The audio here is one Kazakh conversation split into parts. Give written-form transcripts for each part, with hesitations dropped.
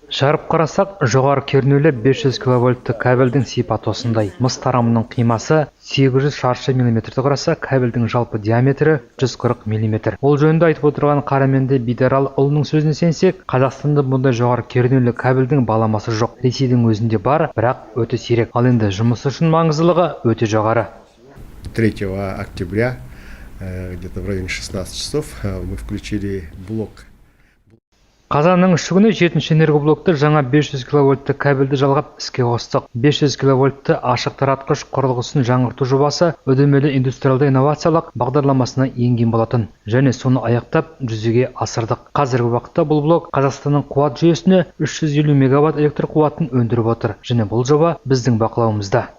Жарып қарасақ, жоғары кернеулі 500 киловольтты кабельдің сипаты осындай. Мыс тарамының қимасы 800 шаршы миллиметрді құраса, кабельдің жалпы диаметрі 140 миллиметр. Ол жөнінде айтып отырған Қараменді Бидарал ұлының сөзіне сенсек, Қазақстанда бұндай жоғары кернеулі кабельдің баламасы жоқ. Ресейдің өзінде бар, бірақ өте сирек. Ал енді жұмыс үшін маңыздылығы өте жоғары. 3 октября, где-то в районе 16 часов, мы включили блок. Қазанның 3 күні 7-ші энергоблокты жаңа 500 киловольтты кабельді жалғап іске қостық. 500 киловольтты ашық таратқыш құрылғысын жаңғырту жобасы үдемелі индустриалды инновациялық бағдарламасына енген болатын. Және соны аяқтап жүзеге асырдық. Қазіргі уақытта бұл блок Қазақстанның қуат жүйесіне 350 мегаватт электр қуатын өндіріп отыр. Және бұл жоба біздің бақылауымызда.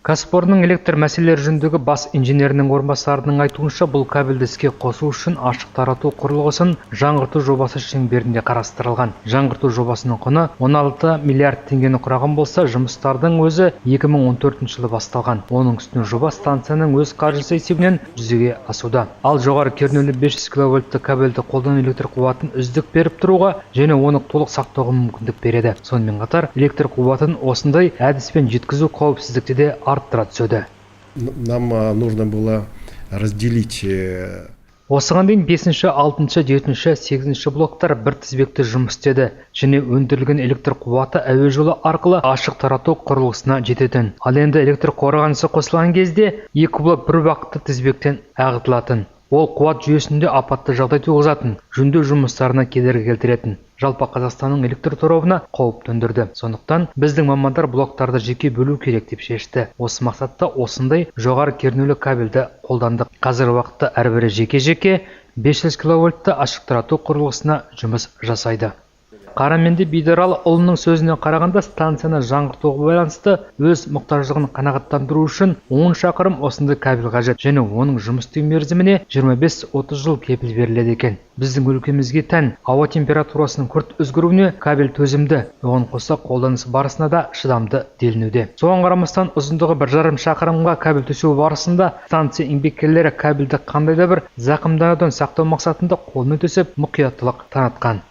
Кәсіпорынның электр мәселелері жөніндегі бас инженерінің орынбасарының айтуынша, бұл кабельді іске қосу үшін ашық тарату құрылғысын жаңғырту жобасы шеңберінде қарастырылған. Жаңғырту жобасының құны 16 миллиард теңгені құраған болса, жұмыстардың өзі 2014 жылы басталған. Оның үстіне жоба станцияның өз қаржысы есебінен жүзеге асуда. Ал жоғары кернеулі 500 киловольтты кабельді қолдан электр қуатын үздік беріп тұруға және оны толық сақтауға мүмкіндік береді. Сонымен қатар электр қуатын осындай әдіспен жеткізу қауіпсіздікті де арттыра түседі. Нам нужно было разделить. Осыған дейін 5-ші, 6-ші, 7-ші, 8-ші блоктар бір тізбекті жұмыс істеді. Және өндірілген электр қуаты әуе жолы арқылы ашық тарату құрылғысына жететін. Ал енді электр қорғанысы қосылған кезде екі блок бір уақытты тізбектен ағытылатын. Ол қуат жүйесінде апатты жағдай туғызатын, жөндеу жұмыстарына кедергі келтіретін. Жалпы Қазақстанның электр торабына қауіп төндірді. Сондықтан біздің мамандар блоктарды жеке бөлу керек деп шешті. Осы мақсатта осындай жоғары кернеулі кабельді қолдандық. Қазіргі уақытта әрбірі жеке-жеке 500 киловольтты ашық тарату құрылғысына жұмыс жасайды. Қараменді Бидарал ұлының сөзіне қарағанда, станцияны жаңғыртуға байланысты өз мұқтаждығын қанағаттандыру үшін 10 шақырым осындай кабель қажет, және оның жұмыс істеу мерзіміне 25-30 жыл кепіл беріледі екен. Біздің өлкемізге тән ауа температурасының күрт өзгеруіне кабель төзімді, оған қоса қолданыс барысында да шыдамды делінуде. Соған қарамастан ұзындығы 1,5 шақырымға кабель төсеу барысында станция еңбеккерлері кабельді қандай да бір зақымданудан сақтау мақсатында қолмен төсеп мұқияттылық танытқан.